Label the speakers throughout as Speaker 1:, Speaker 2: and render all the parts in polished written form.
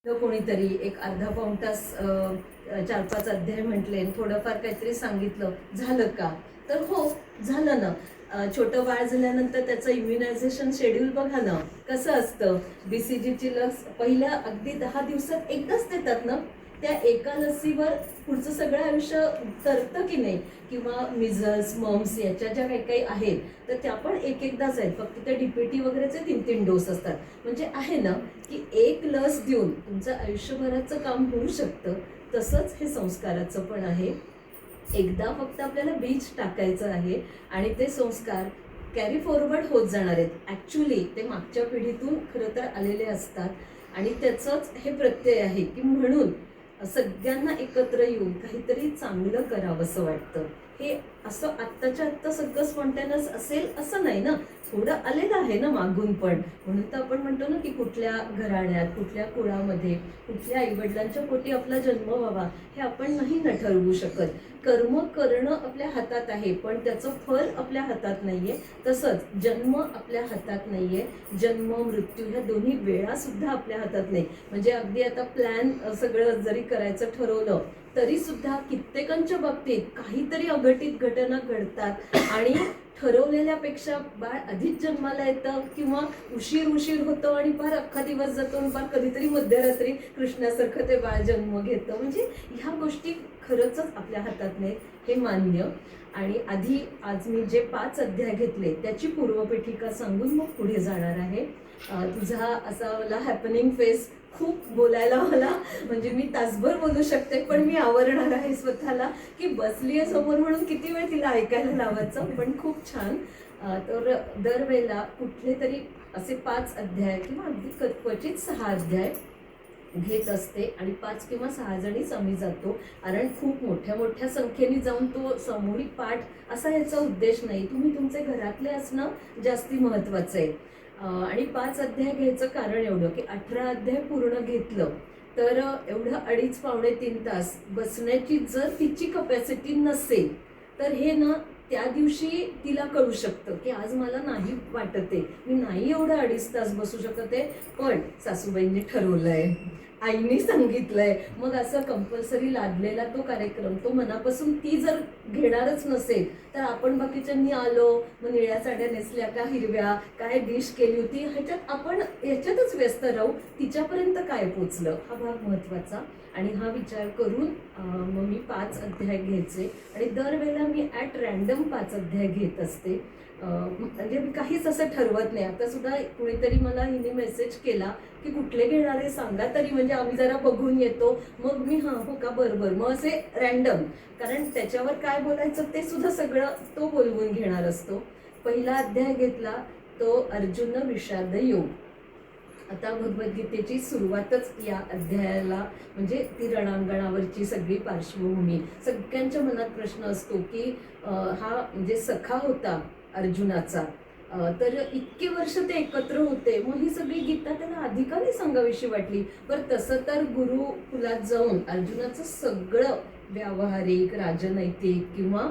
Speaker 1: कोणीतरी एक अर्धा पाऊण तास 4-5 अध्याय म्हटले, थोडंफार काहीतरी सांगितलं, झालं का? तर हो, झालं ना. छोटं बाळ झाल्यानंतर त्याचं इम्युनायझेशन शेड्यूल बघा ना कसं असतं. BCGची लस पहिल्या अगदी 10 दिवसात एकदाच देतात ना. त्या एका लसीवर पुढचं सगळं आयुष्य तरतं की नाही? किंवा मिझल्स, मम्स याच्या ज्या काही काही आहेत, तर त्या पण एकदाच आहेत. फक्त त्या DPT वगैरेचे 3-3 डोस असतात. म्हणजे आहे ना की एक लस देऊन तुमचं आयुष्यभराचं काम होऊ शकतं. तसंच हे संस्काराचं पण आहे. एकदा फक्त आपल्याला बीज टाकायचं आहे आणि ते संस्कार कॅरी फॉरवर्ड होत जाणार आहेत. ॲक्च्युली ते मागच्या पिढीतून खरं तर आलेले असतात आणि त्याचंच हे प्रत्यय आहे की म्हणून सगळ्यांना एकत्र येऊन काहीतरी चांगलं करावंसं वाटतं. हे असं आत्ताच्या आत्ता सगळं स्पॉन्टेनियस असेल असं नाही ना. थोडं आलेलं आहे ना मागून पण. म्हणून तर आपण म्हणतो ना की कुठल्या घराण्यात, कुठल्या कुळामध्ये, कुठल्या आईवडिलांच्या पोटी आपला जन्म व्हावा हे आपण नाही ना ठरवू शकत. कर्म करणं आपल्या हातात आहे, पण त्याचं फल आपल्या हातात नाहीये. तसंच जन्म आपल्या हातात नाहीये. जन्म, मृत्यू ह्या दोन्ही वेळा सुद्धा आपल्या हातात नाही. म्हणजे अगदी आता प्लॅन सगळं जरी करायचं ठरवलं तरी सुद्धा कित्येकांच्या बाबतीत काहीतरी अघटित घटना घडतात आणि ठरवलेल्यापेक्षा बाळ आधीच जन्माला येतं किंवा उशीर होतो आणि फार अख्खा दिवस जातो आणि फार कधीतरी मध्यरात्री कृष्णासारखं ते बाळ जन्म घेतं. म्हणजे ह्या गोष्टी खरंच आपल्या हातात नाही हे मान्य. आणि आधी आज मी जे 5 अध्याय घेतले त्याची पूर्वपीठिका सांगून मग पुढे जाणार आहे. तुझा असा मला हॅपनिंग फेस खूप बोलायला मला म्हणजे मी तासभर बोलू शकते, पण मी आवरणार आहे स्वतःला की बसली आहे समोर म्हणून किती वेळ तिला ऐकायला लावायचं. पण खूप छान. तर दरवेळेला कुठले तरी असे 5 अध्याय किंवा अगदी क्वचित 6 अध्याय घेत असते आणि 5 किंवा 6 जणीच आम्ही जातो. कारण खूप मोठ्या मोठ्या संख्येने जाऊन तो सामूहिक पाठ असा याचा उद्देश नाही. तुम्ही तुमचे घरातले असणं जास्ती महत्त्वाचं आहे. आणि 5 अध्याय घ्यायचं कारण एवढं की 18 अध्याय पूर्ण घेतलं तर एवढं 2.5-3 तास बसण्याची जर तिची कपॅसिटी नसेल तर हे ना त्या दिवशी तिला कळू शकतं की आज मला नाही वाटत आहे, मी नाही एवढं 2.5 तास बसू शकत आहे. पण सासूबाईंनी ठरवलंय, आईनी सांगितलंय, मग असं कंपल्सरी लादलेला तो कार्यक्रम तो मनापासून ती जर घेणारच नसेल तर आपण बाकीच्यांनी आलो, मग निळ्या साड्या नेसल्या का हिरव्या, काय डिश केली होती, ह्याच्यात आपण याच्यातच व्यस्त राहू. तिच्यापर्यंत काय पोचलं हा भाग महत्त्वाचा. आणि हा विचार करून मग मी 5 अध्याय घ्यायचे आणि दरवेळेला मी ॲट रँडम 5 अध्याय घेत असते. म्हणजे मी काहीच असं ठरवत नाही. आता सुद्धा कुणीतरी मला हिने मेसेज केला की कुठले घेणार आहे सांगा तरी, म्हणजे आम्ही जरा बघून येतो. मग मी हां हो का बरं मग असे रँडम, कारण त्याच्यावर काय बोलायचं ते सुद्धा सगळं तो बोलवून घेणार असतो. पहिला अध्याय घेतला तो अर्जुन विषाद योग. आता भगवद्गीतेची सुरुवातच या अध्यायाला, म्हणजे ती रणांगणावरची सगळी पार्श्वभूमी. सगळ्यांच्या मनात प्रश्न असतो की हा म्हणजे सखा होता अर्जुनाचा, तर इतके वर्ष ते एकत्र होते, मग ही सगळी गीता त्याला अधिकाने सांगावीशी वाटली. बरं तसं तर गुरुकुलात जाऊन अर्जुनाचं सगळं व्यावहारिक, राजनैतिक किंवा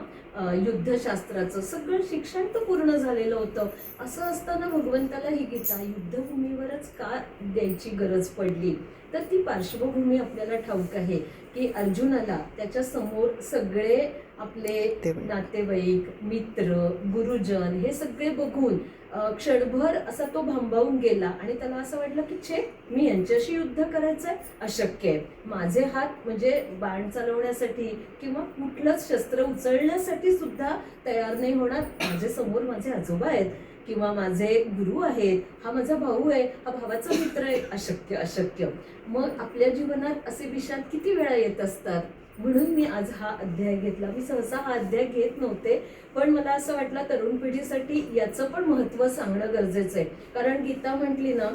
Speaker 1: युद्धशास्त्राचं सगळं शिक्षण तर पूर्ण झालेलं होतं. असं असताना भगवंताला ही गीता युद्धभूमीवरच का द्यायची गरज पडली? तर ती पार्श्वभूमी आपल्याला ठाऊक आहे की अर्जुनाला त्याच्या समोर सगळे आपले नातेवाईक, मित्र, गुरुजन हे सगळे बघून क्षणभर असा तो भांबावून गेला आणि त्याला असं वाटलं की छे, मी यांच्याशी युद्ध करायचंय, अशक्य आहे. माझे हात म्हणजे बाण चालवण्यासाठी किंवा कुठलंच शस्त्र उचलण्यासाठी सुद्धा तयार नाही होणार. माझे समोर माझे आजोबा आहेत किंवा माझे गुरु आहेत, हा माझा भाऊ आहे, हा भावाचा मित्र आहे, अशक्य अशक्य. मग आपल्या जीवनात असे विषाद किती वेळा येत असतात. म्हणून मी आज हा अध्याय घेतला. मी सहसा हा अध्याय घेत नव्हते, पण मला असं वाटलं तरुण पिढीसाठी याचं पण महत्त्व सांगणं गरजेचं आहे. कारण गीता म्हटली ना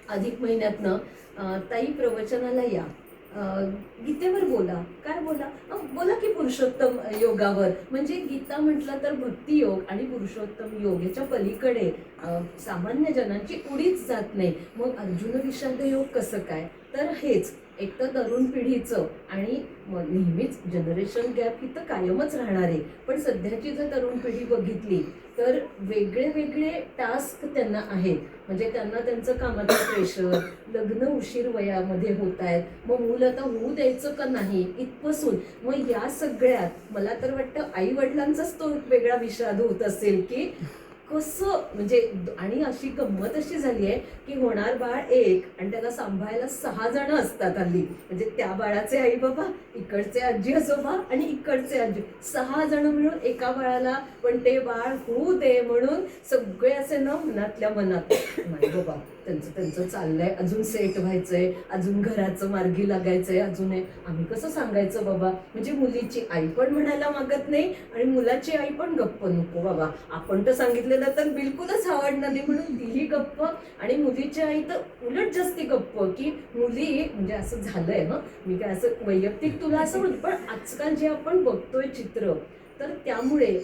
Speaker 1: अधिक महिन्यातनं ताई प्रवचनाला या, गीतेवर बोला. काय बोला? बोला की पुरुषोत्तम योगावर. म्हणजे गीता म्हटलं तर भक्ती योग आणि पुरुषोत्तम योग याच्या पलीकडे सामान्य जनांची उडीच जात नाही. मग अर्जुन विषाद योग कसं काय? तर हेच एक तर तरुण पिढीचं आणि नेहमीच जनरेशन गॅप ही तर कायमच राहणार आहे, पण सध्याची जर तरुण पिढी बघितली तर वेगळे वेगळे टास्क त्यांना आहेत. म्हणजे त्यांना त्यांचं कामाचं प्रेशर, लग्न उशीर वयामध्ये होत आहेत, मग मूल आता होऊ द्यायचं का नाही इथपासून, मग या सगळ्यात मला तर वाटतं आई वडिलांचाच तो एक वेगळा विषाद होत असेल की कसं म्हणजे. आणि अशी गंमत अशी झाली आहे की होणार बाळ एक आणि त्याला सांभाळायला 6 जण असतात हल्ली. म्हणजे त्या बाळाचे आई बाबा, इकडचे आजी आजोबा आणि इकडचे आजी, 6 जण मिळून एका बाळाला. पण ते बाळ होऊ दे म्हणून सगळे असे ना मनातल्या मनात नाही बाबा त्यांचं त्यांचं चाललंय, अजून सेट व्हायचंय, अजून घराचं मार्गी लागायचंय, अजून आम्ही कसं सांगायचं बाबा. म्हणजे मुलीची आई पण म्हणायला मागत नाही आणि मुलाची आई पण गप्प, नको बाबा आपण तर सांगितलेलं तर बिलकुलच आवडणार नाही म्हणून दिली गप्प. आणि मुलीची आई तर उलट जास्ती गप्प की मुली म्हणजे असं झालंय ना. मी काय असं वैयक्तिक तुला असं म्हणतो, पण आजकाल जे आपण बघतोय चित्र, तर त्यामुळे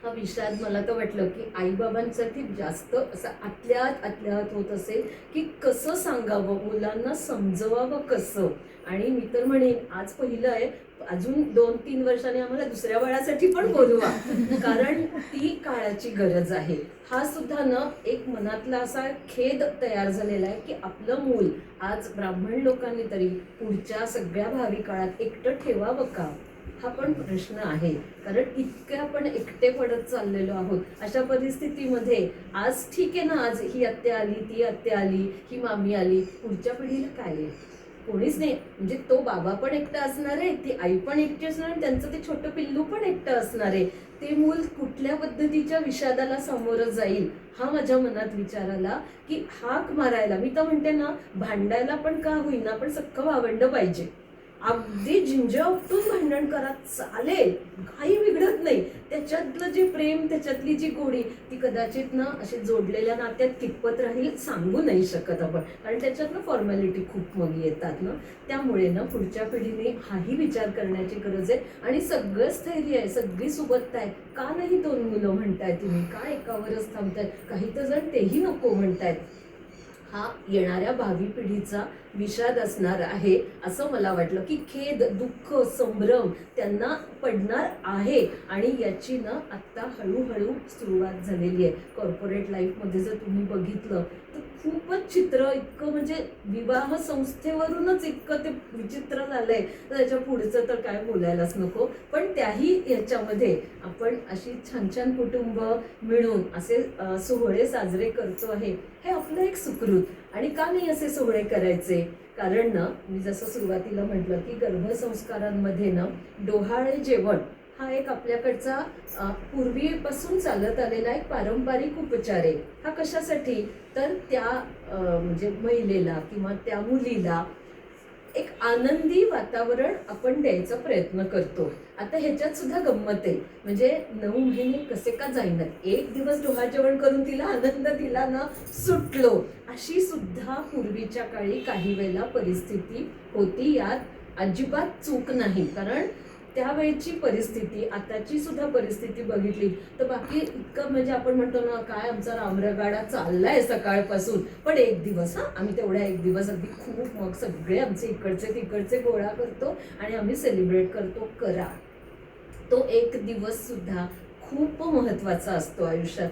Speaker 1: हा विषाद मला तर वाटलं की आईबाबांसाठी जास्त असं आतल्यात होत असेल की कसं सांगावं मुलांना, समजवावं कसं. आणि मी तर म्हणेन आज पहिलं आहे, अजून 2-3 वर्षांनी आम्हाला दुसऱ्या बाळासाठी पण बोलवा कारण ती काळाची गरज आहे. हा सुद्धा ना एक मनातला असा खेद तयार झालेला आहे की आपलं मूल आज ब्राह्मण लोकांनी तरी पुढच्या सगळ्या भावी काळात एकटं ठेवावं का, हा पण प्रश्न आहे. कारण इतके आपण एकटे पडत चाललेलो आहोत. अशा परिस्थितीमध्ये आज ठीक आहे ना, आज ही आत्या आली, ती आत्या आली, ही मामी आली, पुढच्या पिढीला काय आहे? कोणीच नाही. म्हणजे तो बाबा पण एकटा असणार आहे, ती आई पण एकटी असणार आहे, त्यांचं ते छोटं पिल्लू पण एकटं असणार आहे. ते मूल कुठल्या पद्धतीच्या विषादाला सामोरं जाईल हा माझ्या मनात विचार आला की हाक मारायला, मी तर म्हणते ना भांडायला पण का होईना पण सख्खं भावंड पाहिजे. अगदी झिंज्या उपटून भांडण करा चालेल, काही बिघडत नाही. त्याच्यातलं जे प्रेम, त्याच्यातली जी गोडी, ती कदाचित ना अशी जोडलेल्या नात्यात कितपत राहील सांगू नाही शकत आपण, कारण त्याच्यातनं फॉर्मॅलिटी खूप मग येतात ना. त्यामुळे ना पुढच्या पिढीने हाही विचार करण्याची गरज आहे. आणि सगळं स्थैर्य आहे, सगळी सुबत्ता आहे, का नाही 2 मुलं म्हणताय तुम्ही, का एकावरच थांबताय, काही तर जण तेही नको म्हणतायत. हा येणाऱ्या भावी पिढीचा विषाद असणार आहे असं मला वाटलं की खेद, दुःख, संभ्रम त्यांना पडणार आहे. आणि याची ना आत्ता हळूहळू सुरुवात झालेली आहे. कॉर्पोरेट लाईफमध्ये जर तुम्ही बघितलं तर खूपच चित्र इतकं, म्हणजे विवाह संस्थेवरूनच इतकं ते विचित्र झालंय, तर त्याच्या पुढचं तर काय बोलायलाच नको. पण त्याही याच्यामध्ये आपण अशी छान छान कुटुंब मिळून असे सोहळे साजरे करतो आहे, हे आपलं एक सुकृत. आणि का नाही असे सोहळे करायचे? कारण ना मी जसं सुरुवातीला म्हटलं की गर्भसंस्कारांमध्ये ना डोहाळे जेवण हा एक आपल्याकडचा पूर्वीपासून चालत आलेला एक पारंपरिक उपचार आहे. हा कशासाठी? तर त्या म्हणजे महिलेला किंवा त्या मुलीला एक आनंदी वातावरण आपण द्यायचा प्रयत्न करतो. आता ह्याच्यात सुद्धा गंमत आहे, म्हणजे 9 महिने कसे का जाईनात, एक दिवस डोहाळे जेवण करून तिला आनंद दिला ना सुटलो, अशी सुद्धा पूर्वीच्या काळी काही वेळेला परिस्थिती होती. यात अजिबात चूक नाही, कारण त्यावेळची परिस्थिती आताची सुद्धा परिस्थिती बघितली तर बाकी इतकं म्हणजे आपण म्हणतो ना काय आमचा रामरगाडा चाललाय सकाळपासून, पण एक दिवस आम्ही तेवढ्या एक दिवस अगदी खूप मग सगळे आमचे इकडचे तिकडचे गोळा करतो आणि आम्ही सेलिब्रेट करतो. करा, तो एक दिवस सुद्धा खूप महत्वाचा असतो आयुष्यात.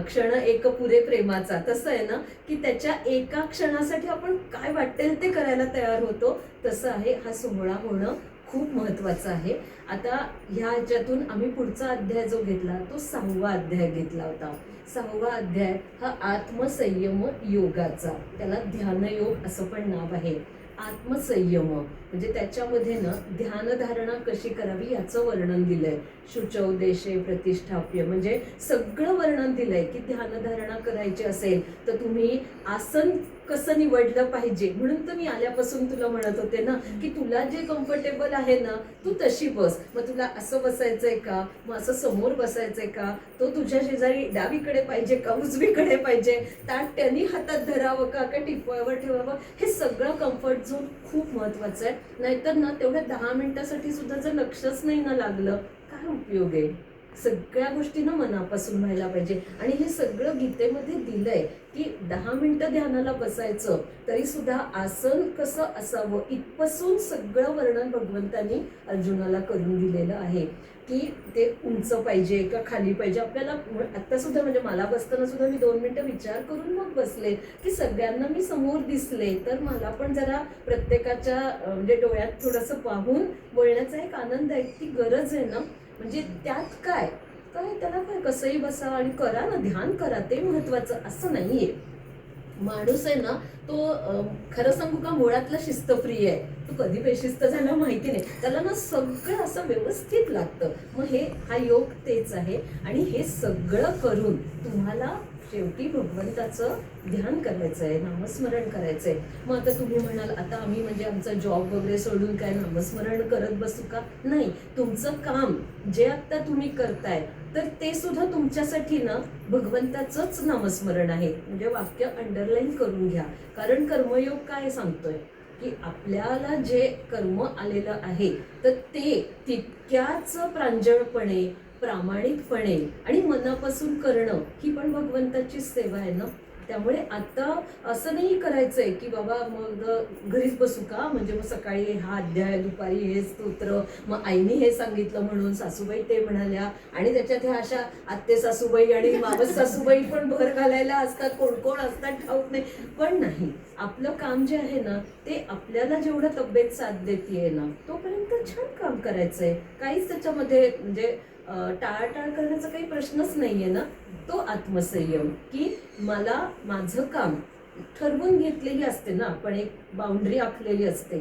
Speaker 1: क्षण एक पुरे प्रेमाचा, तसं आहे ना की त्याच्या एका क्षणासाठी आपण काय वाटेल ते करायला तयार होतो. तसं आहे हा सोहळा होणं खूप महत्वाचं आहे. आता ह्या ह्याच्यातून आम्ही पुढचा अध्याय जो घेतला तो 6वा अध्याय घेतला होता. 6वा अध्याय हा आत्मसंयम योगाचा, त्याला ध्यानयोग असं पण नाव आहे. आत्मसंयम म्हणजे त्याच्यामध्ये ना ध्यानधारणा कशी करावी याचं वर्णन दिलंय. शुचौ देशे प्रतिष्ठाप्य, म्हणजे सगळं वर्णन दिलंय की ध्यानधारणा करायची असेल तर तुम्ही आसन कसं निवडलं पाहिजे. म्हणून तर मी आल्यापासून तुला म्हणत होते ना की तुला जे कम्फर्टेबल आहे ना तू तशी बस. मग तुला असं बसायचंय का, मग असं समोर बसायचंय का, तो तुझ्या शेजारी डावीकडे पाहिजे का उजवीकडे पाहिजे, ताट त्यांनी हातात धरावं का टिपवावर ठेवावं, हे सगळं कम्फर्ट झोन खूप महत्वाचं आहे. नाहीतर ना तेवढ्या 10 मिनिटासाठी सुद्धा जर लक्षच नाही ना लागलं काय उपयोग आहे. सगळ्या गोष्टी ना मनापासून व्हायला पाहिजे. आणि हे सगळं गीतेमध्ये दिलंय की 10 मिनिटं ध्यानाला बसायचं तरी सुद्धा आसन कसं असावं इथपासून सगळं वर्णन भगवंतांनी अर्जुनाला करून दिलेलं आहे. की ते उंच पाहिजे का खाली पाहिजे. आपल्याला आता सुद्धा म्हणजे मला बसताना सुद्धा मी 2 मिनिटं विचार करून मग बसले की सगळ्यांना मी समोर दिसले तर मला पण जरा प्रत्येकाच्या म्हणजे डोळ्यात थोडंसं पाहून बोलण्याचा एक आनंद आहे. ती गरज आहे ना. म्हणजे त्यात काय काय त्याला काय कसंही बसा आणि करा ना, ध्यान करा, ते महत्वाचं असं नाहीये. माणूस आहे ना तो खरं सांगू का मुळातला शिस्तप्रिय आहे. तो कधी बेशिस्त झाला माहिती नाही. त्याला ना सगळं असं व्यवस्थित लागतं. मग हा योग तेच आहे. आणि हे सगळं करून तुम्हाला शेवटी भगवंताचं ध्यान करायचं आहे, नामस्मरण करायचंय. मग आता तुम्ही म्हणाल आता आम्ही म्हणजे आमचा जॉब वगैरे सोडून काय नामस्मरण करत बसू का? नाही. तुमचं काम जे आता तुम्ही करताय तर ते सुद्धा तुमच्यासाठी ना भगवंताचंच नामस्मरण आहे. म्हणजे वाक्य अंडरलाईन करून घ्या. कारण कर्मयोग काय सांगतोय की आपल्याला जे कर्म आलेलं आहे तर ते तितक्याच प्रांजळपणे प्रामाणिकपणे आणि मनापासून करणं ही पण भगवंताची सेवा आहे ना. त्यामुळे आता असं नाही करायचंय की बाबा मग घरीच बसू का, म्हणजे मग सकाळी हा अध्याय, दुपारी हे स्तोत्र, मग आईने हे सांगितलं म्हणून सासूबाई ते म्हणाल्या आणि त्याच्यात ह्या अशा आत्ते सासूबाई आणि मावस सासूबाई पण भर घालायला असतात. कोण कोण असतात ठाऊक नाही. पण नाही, आपलं काम जे आहे ना ते आपल्याला जेवढं तब्येत साथ देते ना तोपर्यंत छान काम करायचंय. काहीच त्याच्यामध्ये म्हणजे टाळाटाळ करण्याचा काही प्रश्नच नाहीये ना. तो आत्मसंयम की मला माझं काम ठरवून घेतलेली असते ना, आपण एक बाउंड्री आखलेली असते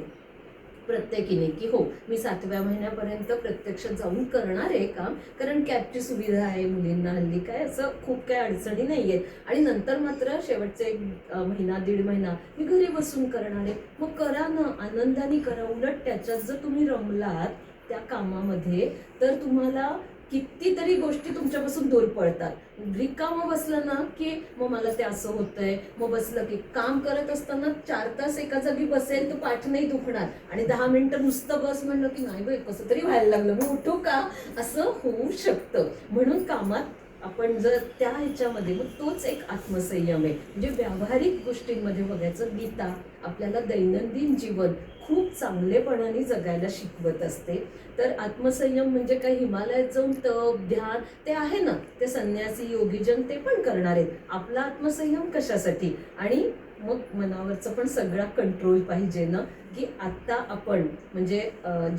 Speaker 1: प्रत्येकीने की हो मी 7व्या महिन्यापर्यंत प्रत्यक्ष जाऊन करणार आहे काम. कारण कॅबची सुविधा आहे मुलींना हल्ली, काय असं खूप काही अडचणी नाही आहेत. आणि नंतर मात्र शेवटचे 1 महिना 1.5 महिना मी घरी बसून करणार आहे. मग करा ना, आनंदाने करा. उलट त्याच्यात जर तुम्ही रमलात त्या कामामध्ये तर तुम्हाला कितीतरी गोष्टी तुमच्यापासून दूर पडतात. रिकामं बसलं ना की मग मला ते असं होतंय. मग बसलं की काम करत असताना 4 तास एका जागी बसेल तर पाठ नाही दुखणार आणि 10 मिनिटं नुसतं बस म्हणलं की नाही बाई कसं तरी व्हायला लागलं, मी उठू का, असं होऊ शकतं. म्हणून कामात आपण जर त्या ह्याच्यामध्ये मग तोच एक आत्मसंयम आहे. म्हणजे व्यावहारिक गोष्टींमध्ये बघायचं, गीता आपल्याला दैनंदिन जीवन खूप चांगलेपणाने जगायला शिकवत असते. तर आत्मसंयम म्हणजे काही हिमालयात जाऊन तप ध्यान ते आहे ना, ते संन्यासी योगीजन ते पण करणार आहेत. आपला आत्मसंयम कशासाठी? आणि मग मनावरचं पण सगळा कंट्रोल पाहिजे ना. की आता आपण म्हणजे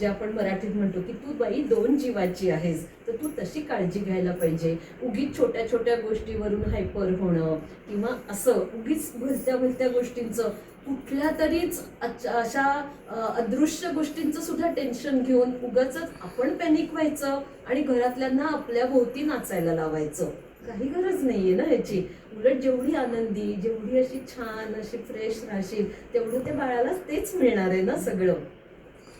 Speaker 1: जे आपण मराठीत म्हणतो की तू बाई 2 जीवाची आहेस तर तू तशी काळजी घ्यायला पाहिजे. उगीच छोट्या छोट्या गोष्टीवरून हायपर होणं किंवा असं उगीच भलत्या भलत्या गोष्टींचं कुठल्या तरीच अशा अदृश्य गोष्टींचं सुद्धा टेन्शन घेऊन उगाच आपण पॅनिक व्हायचं आणि घरातल्यांना आपल्या भोवती नाचायला लावायचं. काही गरज नाहीये ना ह्याची. उलट जेवढी आनंदी, जेवढी अशी छान अशी फ्रेश राहशील तेवढं त्या बाळाला तेच मिळणार आहे ना सगळं.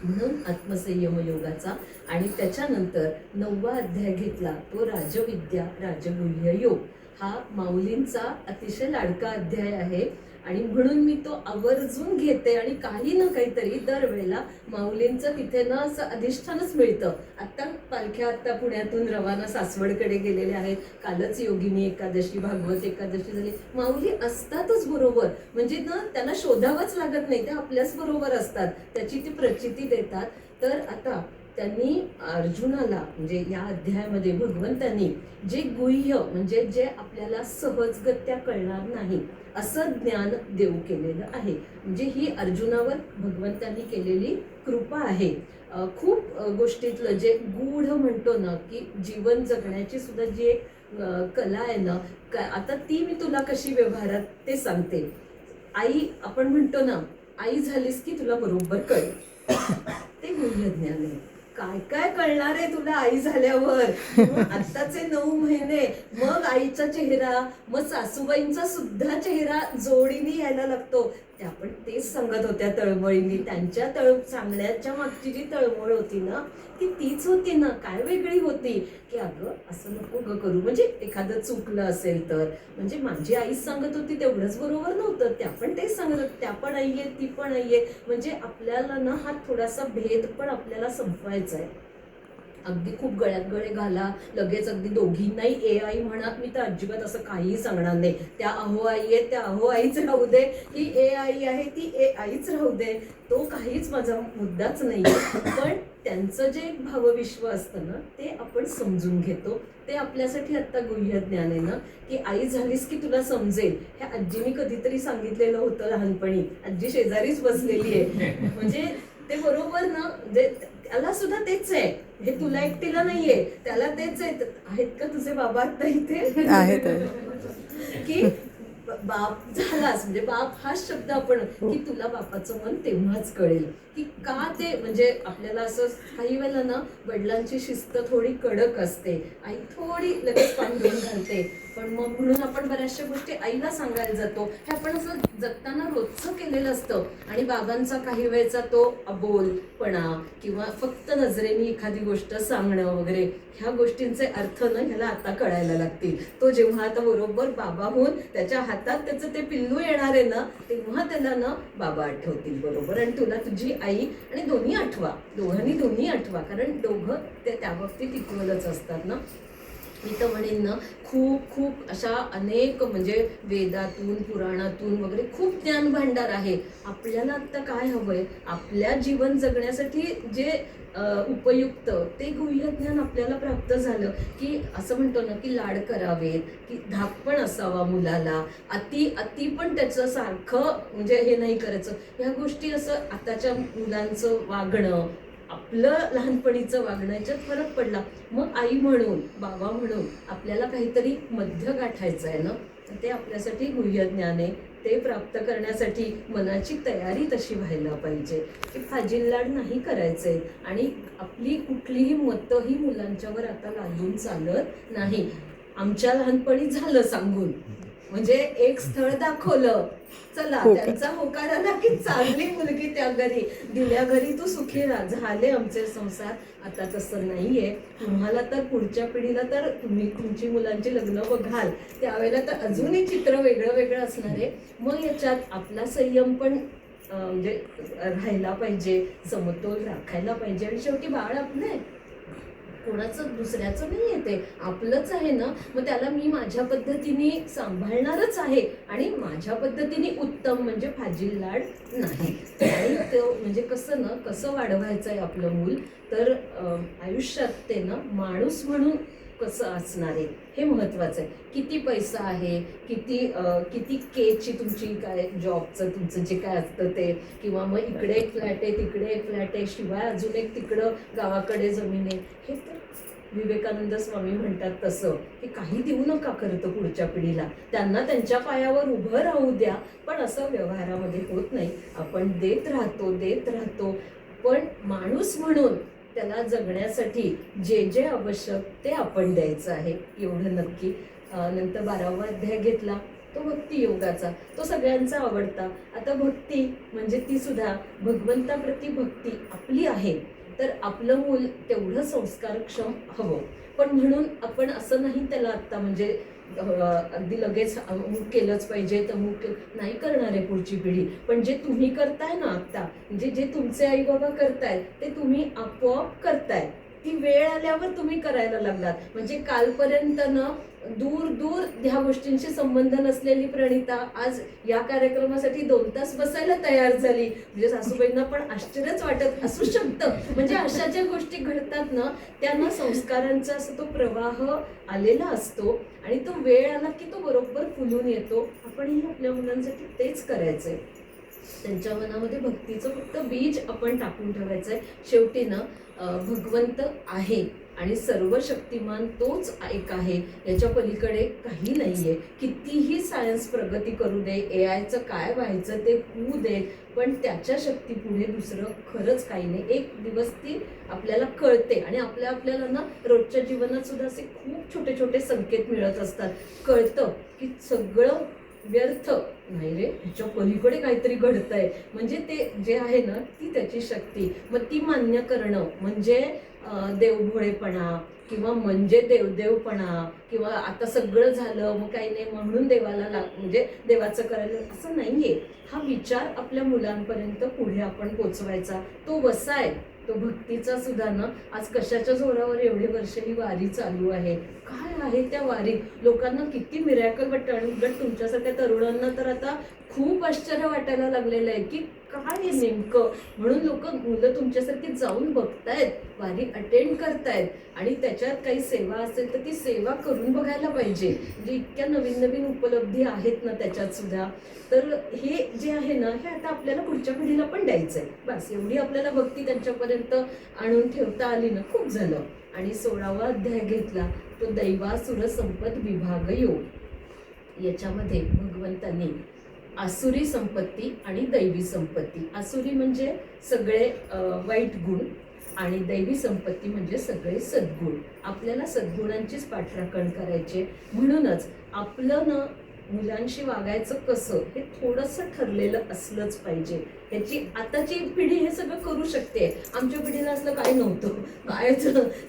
Speaker 1: म्हणून आत्मसंयम योगाचा. आणि त्याच्यानंतर 9वा अध्याय घेतला तो राजविद्या राजगुह्य योग. हा माऊलींचा अतिशय लाडका अध्याय आहे आणि म्हणून मी तो आवर्जून घेते. आणि काही ना काहीतरी दरवेळेला माऊलींचं तिथे ना असं अधिष्ठानच मिळतं. आता पालख्या आता पुण्यातून रवाना सासवडकडे गेलेल्या आहेत. कालच योगिनी एकादशी, भागवत एकादशी झाली. माऊली असतातच बरोबर. म्हणजे ना त्यांना शोधावंच लागत नाही, ते आपल्याच बरोबर असतात. त्याची ती प्रचिती देतात. तर आता त्यांनी अर्जुनाला म्हणजे या अध्यायामध्ये भगवंतांनी जे गुह्य म्हणजे जे आपल्याला सहजगत्या कळणार नाही असं ज्ञान देऊ केलेलं आहे. म्हणजे ही अर्जुनावर भगवंतांनी केलेली कृपा आहे. खूप गोष्टीतलं जे गूढ म्हणतो ना की जीवन जगण्याची सुद्धा जी एक कला आहे ना, आता ती मी तुला कशी व्यवहारात ते सांगते. आई आपण म्हणतो ना, आई झालीस की तुला बरोबर कळेल. ते गुह्य ज्ञान आहे. काय काय कळणार आहे तुला आई झाल्यावर. आत्ताचे 9 महिने, मग आईचा चेहरा, मग सासूबाईंचा सुद्धा चेहरा जोडीने यायला लागतो. त्या पण तेच सांगत होत्या तळमळीने. त्यांच्या सांगण्याच्या मागची जी तळमळ होती ना ती तीच होती ना. काय वेगळी होती की अगं असं नको ग करू, म्हणजे एखादं चुकलं असेल तर. म्हणजे माझी आईच सांगत होती तेवढंच बरोबर नव्हतं, त्या पण तेच सांगत होत्या. त्या पण आई आहे, ती पण आई आहे. म्हणजे आपल्याला ना हा थोडासा भेद पण आपल्याला संपवायचा आहे. अगदी खूप गळ्यात गळे घाला, लगेच अगदी दोघींनाही ए आई म्हणा, मी तर अजिबात असं काहीही सांगणार नाही. त्या अहो आई आहे, त्या अहो आईच राहू दे, ही ए आई आहे ती ए आईच राहू दे, तो काहीच माझा मुद्दाच नाही. पण त्यांचं जे एक भावविश्व असतं ना, ते आपण समजून घेतो. ते आपल्यासाठी आत्ता गुह्य ज्ञान आहे ना, की आई झालीस की तुला समजेल. ह्या आजीने कधीतरी सांगितलेलं होतं लहानपणी. आजी शेजारीच बसलेली आहे. म्हणजे ते बरोबर ना, जे त्याला सुद्धा तेच आहे, हे तुला एकटीला नाहीये, त्याला तेच आहे. आहेत का तुझे बाबा आता इथे?
Speaker 2: आहेत.
Speaker 1: की बाप झालास म्हणजे बाप हाच शब्द आपण, की तुला बापाचं मन तेव्हाच कळेल की का ते. म्हणजे आपल्याला असं काही वेळेला ना वडिलांची शिस्त थोडी कडक असते, आई थोडी लगेच पांघरून घालते, पण मग म्हणून आपण बऱ्याचशा गोष्टी आईला सांगायला जातो. हे आपण असं जगताना रोजचं केलेलं असतं. आणि बाबांचा काही वेळचा तो अबोलपणा किंवा फक्त नजरेने एखादी गोष्ट सांगणं वगैरे, ह्या गोष्टींचे अर्थ ना ह्याला आता कळायला लागतील. तो जेव्हा आता बरोबर बाबा होऊन त्याच्या हातात त्याचं ते पिल्लू येणार आहे ना, तेव्हा त्याला ना बाबा आठवतील बरोबर. आणि तुला तुझी आई, आणि दोन्ही आठवा, दोन्ही आठवा, कारण दोघं ते त्या बाबतीत इक्वलच असतात ना. मी तर म्हणेन ना, खूप खूप अशा अनेक म्हणजे वेदातून पुराणातून वगैरे खूप ज्ञान भांडार आहे. आपल्याला आत्ता काय हवंय, आपल्या जीवन जगण्यासाठी जे उपयुक्त ते गुह्य ज्ञान आपल्याला प्राप्त झालं की असं म्हणतो ना की लाड करावेत, की धाक पण असावा मुलाला, अति पण त्याचं सारखं म्हणजे हे नाही करायचं. ह्या गोष्टी असं आताच्या मुलांचं वागणं, आपलं लहानपणीचं वागणं याच्यात फरक पडला. मग आई म्हणून, बाबा म्हणून आपल्याला काहीतरी मध्य गाठायचं आहे ना, ते आपल्यासाठी गुह्य ज्ञान आहे. ते प्राप्त करण्यासाठी मनाची तयारी तशी व्हायला पाहिजे की फाजील नाही करायचे. आणि आपली कुठलीही मतं ही मुलांच्यावर आता लादून चालत नाही. आमच्या लहानपणी झालं सांगून, म्हणजे एक स्थळ दाखवलं, चला त्यांचा होकार आला की चांगली मुलगी त्या घरी, दिल्या घरी तू सुखी राहा, झाले आमचे संसार. आता तसं नाहीये. तुम्हाला तर पुढच्या पिढीला तर तुम्ही तुमची मुलांची लग्न बघाल त्यावेळेला तर अजूनही चित्र वेगळं वेगळं असणार आहे. मग याच्यात आपला संयम पण म्हणजे राहायला पाहिजे, समतोल राखायला पाहिजे. आणि शेवटी बाळ आपलं आहे, कोणाचं दुसऱ्याचं नाही आहे, ते आपलंच आहे ना. मग त्याला मी माझ्या पद्धतीने सांभाळणारच आहे, आणि माझ्या पद्धतीने उत्तम, म्हणजे फाजील लाड नाही. आणि तो म्हणजे कसं ना, कसं वाढवायचं आहे आपलं मूल, तर आयुष्यात ते ना माणूस म्हणून कसं असणार आहे हे महत्वाचं आहे. किती पैसा आहे, किती केची तुमची काय जॉबचं तुमचं जे काय असतं ते, किंवा मग इकडे एक फ्लॅट आहे, तिकडे एक फ्लॅट आहे, शिवाय अजून एक तिकडं गावाकडे जमीन आहे. हे तर विवेकानंद स्वामी म्हणतात तसं, की काही देऊ नका करतं पुढच्या पिढीला, त्यांना त्यांच्या पायावर उभं राहू द्या. पण असं व्यवहारामध्ये होत नाही. आपण देत राहतो, पण माणूस म्हणून त्याला जगण्यासाठी जे जे आवश्यक ते आपण द्यायचं आहे, एवढं नक्की. नंतर 12वा अध्याय घेतला तो भक्ती योगाचा, तो सगळ्यांचा आवडता. आता भक्ती म्हणजे ती सुद्धा भगवंताप्रती भक्ती आपली आहे, तर आपलं मूल तेवढं संस्कारक्षम हवं. पण म्हणून आपण असं नाही त्याला आत्ता म्हणजे अगदी लगेच अमुक केलंच पाहिजे, तमुक नाही करणार आहे पुढची पिढी. पण जे तुम्ही करताय ना आत्ता, म्हणजे जे तुमचे आई बाबा करतायत ते तुम्ही आपोआप करताय. ती वेळ आल्यावर तुम्ही करायला लागलात. म्हणजे कालपर्यंत ना दूर ह्या गोष्टींशी संबंध नसलेली प्रणिता आज या कार्यक्रमासाठी 2 तास बसायला तयार झाली. म्हणजे सासूबाईंना पण आश्चर्यच वाटत असू शकतं. म्हणजे अशा ज्या गोष्टी घडतात ना, त्यांना संस्कारांचा असं तो प्रवाह आलेला असतो, आणि तो वेळ आला की तो बरोबर फुलून येतो. आपणही आपल्या मुलांसाठी तेच करायचंय. त्यांच्या मनामध्ये भक्तीचं फक्त बीज आपण टाकून ठेवायचंय. शेवटी ना भगवंत आहे आणि सर्व शक्तिमान तोच एक आहे, याच्या पलीकडे काही नाहीये. कितीही सायन्स प्रगती करू दे, एआयचं काय व्हायचं ते होऊ दे, पण त्याच्या शक्ती पुढे दुसरं खरंच काही नाही. एक दिवस ती आपल्याला कळते, आणि आपल्याला ना रोजच्या जीवनात सुद्धा असे खूप छोटे छोटे संकेत मिळत असतात. कळतं की सगळं व्यर्थ नाही रे, ह्याच्या पलीकडे काहीतरी घडतंय. म्हणजे ते जे आहे ना ती त्याची शक्ती, मग ती मान्य करणं म्हणजे देवभोळेपणा, किंवा म्हणजे देवदेवपणा, किंवा आता सगळं झालं मग काही नाही म्हणून देवाला म्हणजे देवाचं करायला, असं नाहीये. हा विचार आपल्या मुलांपर्यंत पुढे आपण पोचवायचा. तो वसा आहे, तो भक्तीचा सुद्धा ना, आज कशाच्या जोरावर एवढे वर्ष ही वारी चालू आहे, काय आहे त्या वारीत, लोकांना किती मिरॅकल वाटतं. आणि उलट तुमच्यासारख्या तरुणांना तर आता खूप आश्चर्य वाटायला लागलेलं आहे की काय आहे नेमकं, म्हणून मुलं तुमच्यासारखी जाऊन बघतायत, वारी अटेंड करतायत, आणि त्याच्यात काही सेवा असेल तर ती सेवा करून बघायला पाहिजे. म्हणजे इतक्या नवीन नवीन उपलब्धी आहेत ना त्याच्यात सुद्धा. तर हे जे आहे ना, हे आता आपल्याला पुढच्या पिढीला पण द्यायचंय. बस एवढी आपल्याला भक्ती त्यांच्यापर्यंत आणून ठेवता आली ना, खूप झालं. आणि 16वा अध्याय घेतला तो दैवासुर संपत विभाग योग. याच्यामध्ये भगवंतांनी आसुरी संपत्ती आणि दैवी संपत्ती, आसुरी म्हणजे सगळे वाईट गुण, आणि दैवी संपत्ती म्हणजे सगळे सद्गुण. आपल्याला सद्गुणांचीच पाठराखण करायचे. म्हणूनच आपलं ना मुलांशी वागायचं कसं हे थोडंसं ठरलेलं असलंच पाहिजे. ह्याची आताची पिढी हे सगळं करू शकते. आमच्या पिढीला असलं काय नव्हतं, काय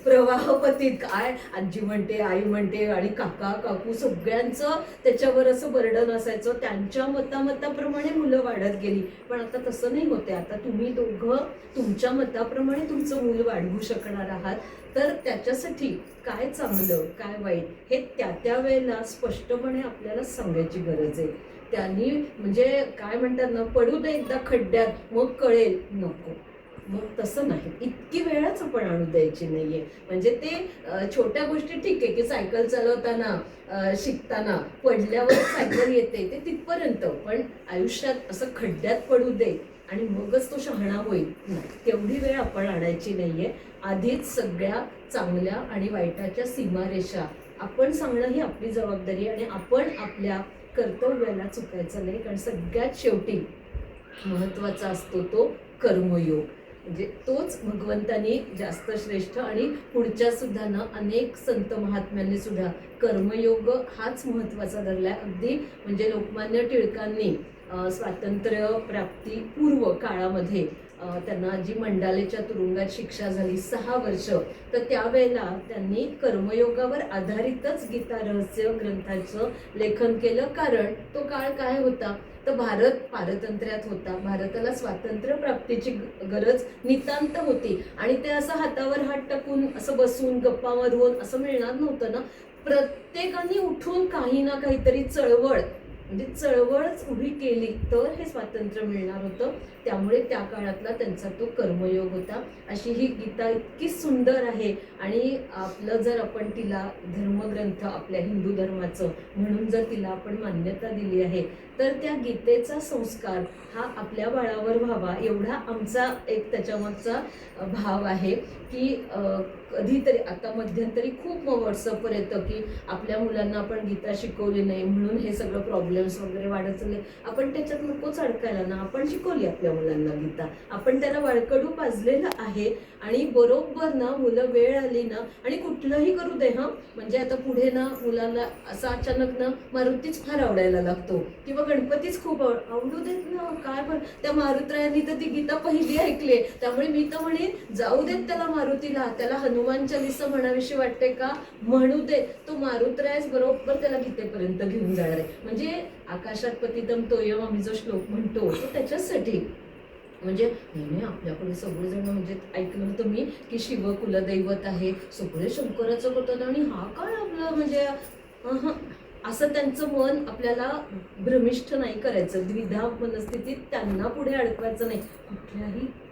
Speaker 1: प्रवाहपतीत काय आजी म्हणते, आई म्हणते, आणि काका काकू सगळ्यांचं त्याच्यावर असं बर्डन असायचं. त्यांच्या मताप्रमाणे मुलं वाढत गेली. पण आता तसं नाही होते. आता तुम्ही दोघं तुमच्या मताप्रमाणे तुमचं मूल वाढवू शकणार आहात. तर त्याच्यासाठी काय चांगलं काय वाईट हे त्या वेळेला स्पष्टपणे आपल्याला सांगायची गरज आहे. त्यांनी म्हणजे काय म्हणतात ना, पडू दे एकदा खड्ड्यात मग कळेल, नको. मग तसं नाही, इतकी वेळच आपण आणू द्यायची नाहीये. म्हणजे ते छोट्या गोष्टी ठीक आहे की सायकल चालवताना शिकताना पडल्यावर सायकल येते ते तिथपर्यंत, पण आयुष्यात असं खड्ड्यात पडू दे आणि मगच तो शहाणा होईल, नाही, तेवढी वेळ आपण आणायची नाहीये. आधीच सगळ्या चांगल्या आणि वाईटाच्या सीमारेषा आपण सांगणं ही आपली जबाबदारी, आणि आपण आपल्या कर्तव्याला चुकायचं नाही. कारण सगळ्यात शेवटी महत्त्वाचा असतो तो कर्मयोग. म्हणजे तोच भगवंतानी जास्त श्रेष्ठ, आणि पुढच्या सुद्धा ना अनेक संत महात्म्यांनी सुद्धा कर्मयोग हाच महत्त्वाचा धरलाय. अगदी म्हणजे लोकमान्य टिळकांनी स्वातंत्र्य प्राप्ती पूर्व काळामध्ये त्यांना जी मंडालेच्या तुरुंगात शिक्षा झाली 6 वर्ष, तर त्यावेळेला त्यांनी कर्मयोगावर आधारितच गीता रहस्य ग्रंथाचं लेखन केलं. कारण तो काळ काय होता, तर भारत पारतंत्र्यात होता. भारताला स्वातंत्र्य प्राप्तीची गरज नितांत होती, आणि ते असं हातावर हात टाकून असं बसून गप्पा मारून असं मिळणार नव्हतं ना. प्रत्येकाने उठून काही ना काहीतरी म्हणजे चळवळच उभी केली तर हे स्वातंत्र्य मिळणार होतं. त्यामुळे त्या काळातला त्यांचा तो कर्मयोग होता. अशी ही गीता इतकी सुंदर आहे, आणि आपलं जर आपण तिला धर्मग्रंथ आपल्या हिंदू धर्माचं म्हणून जर तिला आपण मान्यता दिली आहे, तर त्या गीतेचा संस्कार हा आपल्या बाळावर व्हावा, एवढा आमचा एक त्याच्यामागचा भाव आहे. की कधीतरी आता मध्यंतरी खूप व्हॉट्सअपवर येतं की आपल्या मुलांना आपण गीता शिकवली नाही म्हणून हे सगळं प्रॉब्लेम्स वगैरे वाढत चालले. आपण त्याच्यात नकोच अडकायला ना. आपण शिकवली आपल्या मुलांना गीता, आपण त्याला वाळकडू पाजलेलं आहे, आणि बरोबर ना मुलं वेळ आली ना, आणि कुठलंही करू दे म्हणजे आता पुढे ना मुलांना असं अचानक ना मारुतीच फार आवडायला लागतो, किंवा गणपतीच खूप आवडू देत ना. काय पण त्या मारुतरायांनी तर ती गीता पहिली ऐकली, त्यामुळे मी तर म्हणेन जाऊ देत त्याला मारुतीला. त्याला हनुमान चालीसा म्हणावीशी वाटते का, म्हणू दे. तो मारुतरायच बरोबर त्याला गीतेपर्यंत घेऊन जाणार आहे. म्हणजे आकाशात पतितम तोयम आम्ही जो श्लोक म्हणतो तो त्याच्यासाठी. म्हणजे नाही आपल्याकडे सगळेजण म्हणजे ऐकलं होतं मी की शिव कुलदैवत आहे, सगळे शंकराचं होतं, आणि हा काय आपलं म्हणजे असं त्यांचं मन आपल्याला भ्रमिष्ठ नाही करायचं. द्विधा मनस्थितीत त्यांना पुढे अडकवायचं नाही.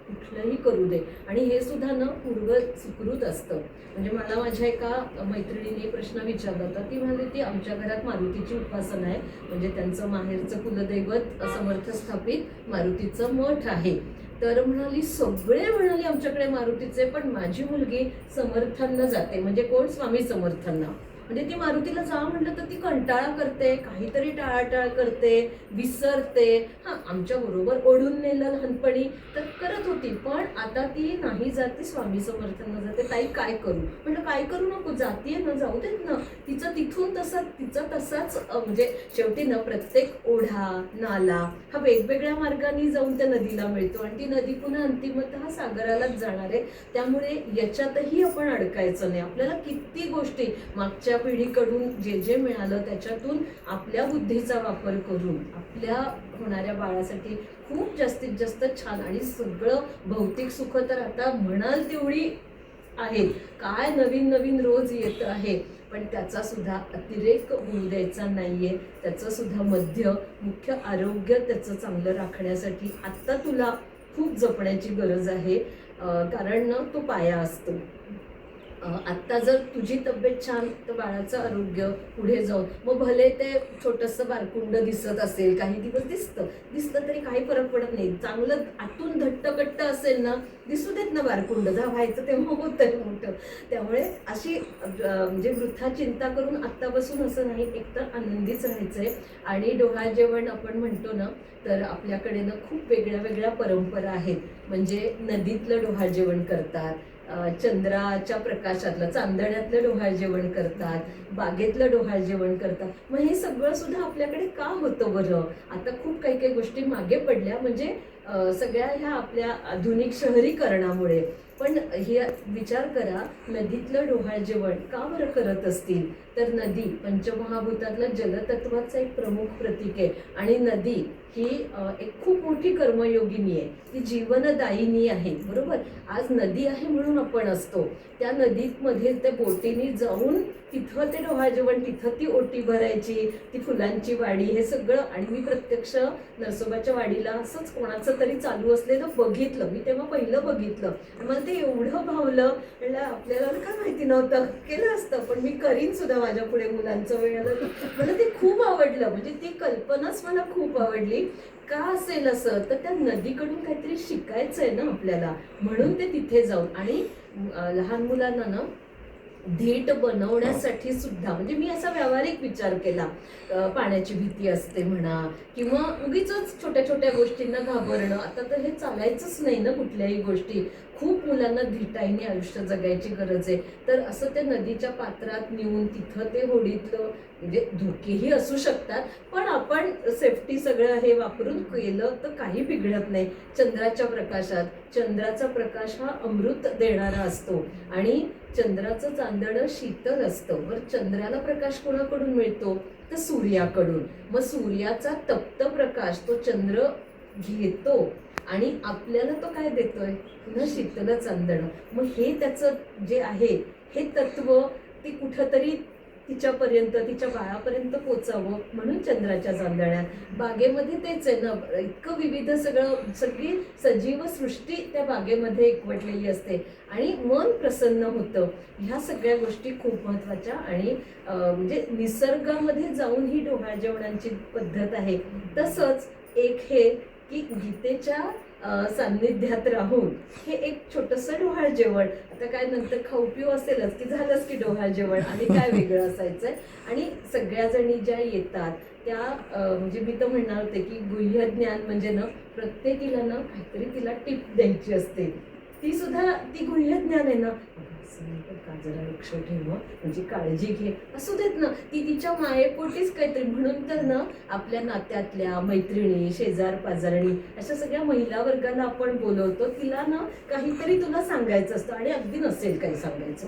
Speaker 1: कुठलंही करू दे, आणि हे सुद्धा ना पूर्व सुकृत असतं. म्हणजे मला माझ्या एका मैत्रिणीने प्रश्न विचारला होता. ती म्हणाली ती आमच्या घरात मारुतीची उपासना आहे, म्हणजे त्यांचं माहेरचं कुलदैवत समर्थ स्थापित मारुतीचं मठ आहे. तर म्हणाली सगळे म्हणाली आमच्याकडे मारुतीचे, पण माझी मुलगी समर्थांना जाते. म्हणजे कोण, स्वामी समर्थांना. म्हणजे ती मारुतीला जा म्हटलं तर ती कंटाळा करते, काहीतरी टाळाटाळ करते, विसरते. आमच्या बरोबर ओढून नेलं लहानपणी तर करत होती, पण आता ती नाही जाते, स्वामी समर्थांना जाते. ताई काय करू म्हटलं, काय करू नको, जातीये ना, जाऊ देत ना. तिचं तिथून तिचा तसाच म्हणजे शेवटी ना प्रत्येक ओढा नाला हा वेगवेगळ्या मार्गाने जाऊन त्या नदीला मिळतो, आणि ती नदी पुन्हा अंतिमतः सागरालाच जाणार आहे. त्यामुळे याच्यातही आपण अडकायचं नाही. आपल्याला किती गोष्टी मागच्या पिढीकडून जे जे मिळालं त्याच्यातून आपल्या बुद्धीचा वापर करून आपल्या होणाऱ्या बाळासाठी खूप जास्तीत जास्त छान, आणि सगळं भौतिक सुख तर आता म्हणाल तेवढी आहेत, काय नवीन नवीन रोज येत आहे, पण त्याचा सुद्धा अतिरेक होऊ द्यायचा नाहीये. त्याचं सुद्धा मुख्य आरोग्य त्याचं चांगलं राखण्यासाठी आत्ता तुला खूप जपण्याची गरज आहे, कारण ना तो पाया असतो. आत्ता जर तुझी तब्येत छान तर बाळाचं आरोग्य पुढे जाऊन, मग भले ते छोटंसं बारकुंड दिसत असेल, काही दिवस दिसतं तरी काही फरक पडत नाही. चांगलं आतून घट्ट असेल ना, दिसू देत ना बारकुंड, जा व्हायचं तेव्हा होतं मोठं. त्यामुळे अशी म्हणजे वृथा चिंता करून आत्तापासून असं नाही, एकतर आनंदीच राहायचंय. आणि डोहाळ जेवण आपण म्हणतो ना, तर आपल्याकडे ना खूप वेगळ्या वेगळ्या परंपरा आहेत. म्हणजे नदीतलं डोहाळ जेवण करतात, चंद्राच्या प्रकाशातलं चांदण्यातलं डोहाळ जेवण करतात, बागेतलं डोहाळ जेवण करतात. मग हे सगळं सुद्धा आपल्याकडे का होतं बरं? आता खूप काही काही गोष्टी मागे पडल्या, म्हणजे सगळ्या ह्या आपल्या आधुनिक शहरीकरणामुळे. पण हे विचार करा, नदीतलं डोहाळ जेवण का बरं करत असतील? तर नदी पंचमहाभूतातलं जलतत्वाचं एक प्रमुख प्रतीक आहे. आणि नदी ही एक खूप मोठी कर्मयोगिनी आहे, ती जीवनदायिनी आहे, बरोबर? आज नदी आहे म्हणून आपण असतो. त्या नदीमध्ये त्या बोटीने जाऊन तिथं ते डोहाळ जेवण, तिथं ती ओटी भरायची, ती फुलांची वाडी, हे सगळं. आणि मी प्रत्यक्ष नरसोबाच्या वाडीला असंच कोणाचं तरी चालू असलेलं बघितलं. मी तेव्हा पहिलं बघितलं, मला ते एवढं भावलं. म्हणलं आपल्याला काय माहिती नव्हतं, केलं असतं, पण मी करीन सुद्धा माझ्या पुढे मुलांचं वेळ आलं. मला ते खूप आवडलं, म्हणजे ती कल्पनाच मला खूप आवडली. का असेल असं? तर त्या नदीकडून काहीतरी शिकायचं आहे ना आपल्याला, म्हणून ते तिथे जाऊन. आणि लहान मुलांना ना धीट बनवण्यासाठी सुद्धा, म्हणजे मी असा व्यावहारिक विचार केला, पाण्याची भीती असते म्हणा, किंवा उगीच छोट्या छोट्या गोष्टींना घाबरणं. आता तर हे चालायचंच नाही ना कुठल्याही गोष्टी. खूप मुलांना धीटाईने आयुष्य जगायची गरज आहे. तर असं ते नदीच्या पात्रात नेऊन तिथं ते होडीतलं, म्हणजे धोकेही असू शकतात, पण आपण सेफ्टी सगळं हे वापरून केलं तर काही बिघडत नाही. चंद्राच्या प्रकाशात, चंद्राचा प्रकाश हा अमृत देणारा असतो, आणि चंद्राचं चांदणं शीतल असतं. बरं, चंद्राला प्रकाश कोणाकडून मिळतो? तर सूर्याकडून. मग सूर्याचा तप्त प्रकाश तो चंद्र घेतो, आणि आपल्याला तो काय देतोय? पुन्हा शीतल चांदणं. मग हे त्याचं जे आहे हे तत्व, ती कुठंतरी तिच्यापर्यंत, तिच्या बाळापर्यंत पोचावं म्हणून चंद्राच्या चांदण्यात. बागेमध्ये तेच आहे ना, इतकं विविध सगळी सजीव सृष्टी त्या बागेमध्ये एकवटलेली असते, आणि मन प्रसन्न होतं. ह्या सगळ्या गोष्टी खूप महत्त्वाच्या. आणि म्हणजे निसर्गामध्ये जाऊन ही डोहाळ जेवणाची पद्धत आहे. तसंच एक हे की गीतेच्या सान्निध्यात राहून हे एक छोटंसं डोहाळ जेवण. आता काय नंतर खाऊ पिऊ असेलच की झालंच की डोहाळ जेवण, आणि काय वेगळं असायचंय. आणि सगळ्या जणी ज्या येतात त्या म्हणजे मी तर म्हणणार होते की गुह्य ज्ञान म्हणजे ना, प्रत्येकीला ना काहीतरी तिला टिप द्यायची असते. ती सुद्धा ती गुह्य ज्ञान आहे ना, का जरा लक्ष ठेव, म्हणजे काळजी घे, असू देत ना, ती तिच्या मायेपोटीच काहीतरी. म्हणून तर ना आपल्या नात्यातल्या मैत्रिणी, शेजार पाजारणी, अशा सगळ्या महिला वर्गाला आपण बोलवतो. तिला ना काहीतरी तुला सांगायचं असतं, आणि अगदी नसेल काही सांगायचं,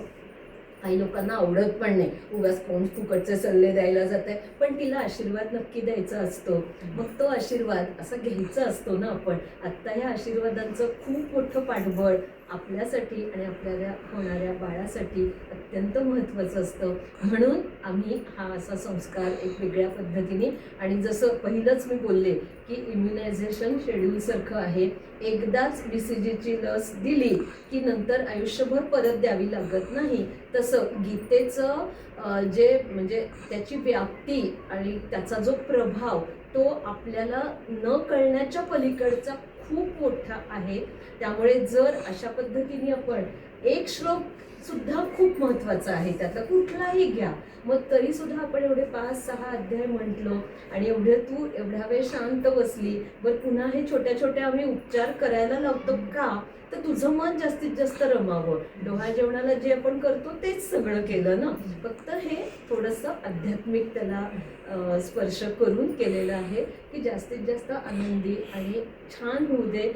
Speaker 1: काही लोकांना आवडत पण नाही, उगाच कोण फुकटचे सल्ले द्यायला जाते, पण तिला आशीर्वाद नक्की द्यायचा असतो. मग तो आशीर्वाद असा घ्यायचा असतो ना आपण. आत्ता ह्या आशीर्वादांचं खूप मोठं पाठबळ आपल्यासाठी आणि आपल्याला होणाऱ्या बाळासाठी अत्यंत महत्त्वाचं असतं. म्हणून आम्ही हा असा संस्कार एक वेगळ्या पद्धतीने, आणि जसं पहिलंच मी बोलले की इम्युनायझेशन शेड्यूलसारखं आहे. एकदाच BCGची लस दिली की नंतर आयुष्यभर परत द्यावी लागत नाही. तसं गीतेचं जे म्हणजे त्याची व्याप्ती आणि त्याचा जो प्रभाव तो आपल्याला न कळण्याच्या पलीकडचा खूप मोठा आहे. त्यामुळे जर अशा पद्धतीने आपण एक श्लोक सुद्धा खूप महत्त्वाचा आहे, त्यातला कुठलाही घ्या, मग तरी सुद्धा आपण एवढे 5-6 अध्याय म्हटलो, आणि तू एवढ्या वेळ शांत बसली. बरं, पुन्हा हे छोट्या छोट्या आम्ही उपचार करायला लावतो का? तर तुझं मन जास्तीत जास्त रमावं. डोहाळ जेवणाला जे आपण करतो तेच सगळं केलं ना, फक्त हे थोडंसं आध्यात्मिक त्याला स्पर्श करून केलेलं आहे की जास्तीत जास्त आनंदी आणि छान होऊ दे.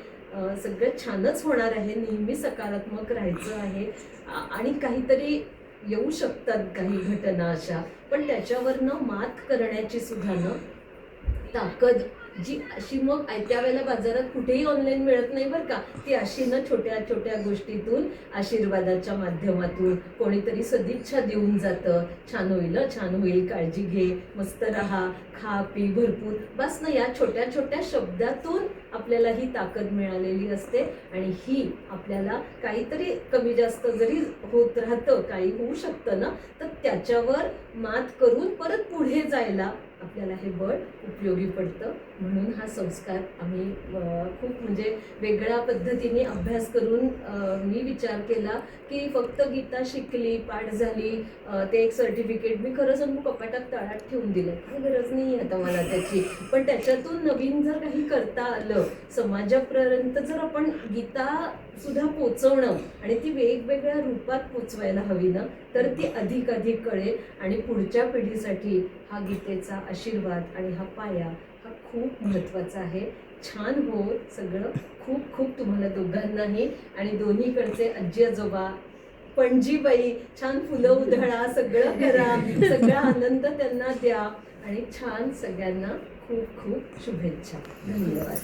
Speaker 1: सगळं छानच होणार आहे, नेहमी सकारात्मक राहायचं आहे, आणि काहीतरी येऊ शकतात काही घटना अशा, पण त्याच्यावरनं मात करण्याची सुद्धा ताकद जी अशी मग आयत्या वेळेला बाजारात कुठेही ऑनलाईन मिळत नाही बरं का, ती अशी छोट्या छोट्या गोष्टीतून, आशीर्वादाच्या माध्यमातून कोणीतरी सदिच्छा देऊन जातं, छान होईल छान होईल, काळजी घे, मस्त राहा, खा पी भरपूर, बस ना या छोट्या छोट्या शब्दातून आपल्याला ही ताकद मिळालेली असते. आणि ही आपल्याला काहीतरी कमी जास्त जरी होत राहतं, काही होऊ शकतं ना, तर त्याच्यावर मात करून परत पुढे जायला आपल्याला हे बळ उपयोगी पडतं. म्हणून हा संस्कार आम्ही खूप म्हणजे वेगळ्या पद्धतीने अभ्यास करून मी विचार केला की फक्त गीता शिकली, पाठ झाली, ते एक सर्टिफिकेट मी खरं सांगू कपाटात तळात ठेवून दिलं, काही गरज नाही आता मला त्याची. पण त्याच्यातून नवीन जर काही करता आलं, समाजापर्यंत जर आपण गीता सुद्धा पोचवणं आणि ती वेगवेगळ्या रूपात पोचवायला हवी ना, तर ती अधिक अधिक कळेल. आणि पुढच्या पिढीसाठी हा गीतेचा आशीर्वाद आणि हा पाया हा खूप महत्त्वाचा आहे. छान हो सगळं, खूप खूप तुम्हाला दोघांनाही आणि दोन्हीकडचे आजी आजोबा, पणजीबाई, छान फुलं उधळा, सगळं करा, सगळा आनंद त्यांना द्या आणि छान सगळ्यांना खूप खूप शुभेच्छा. धन्यवाद.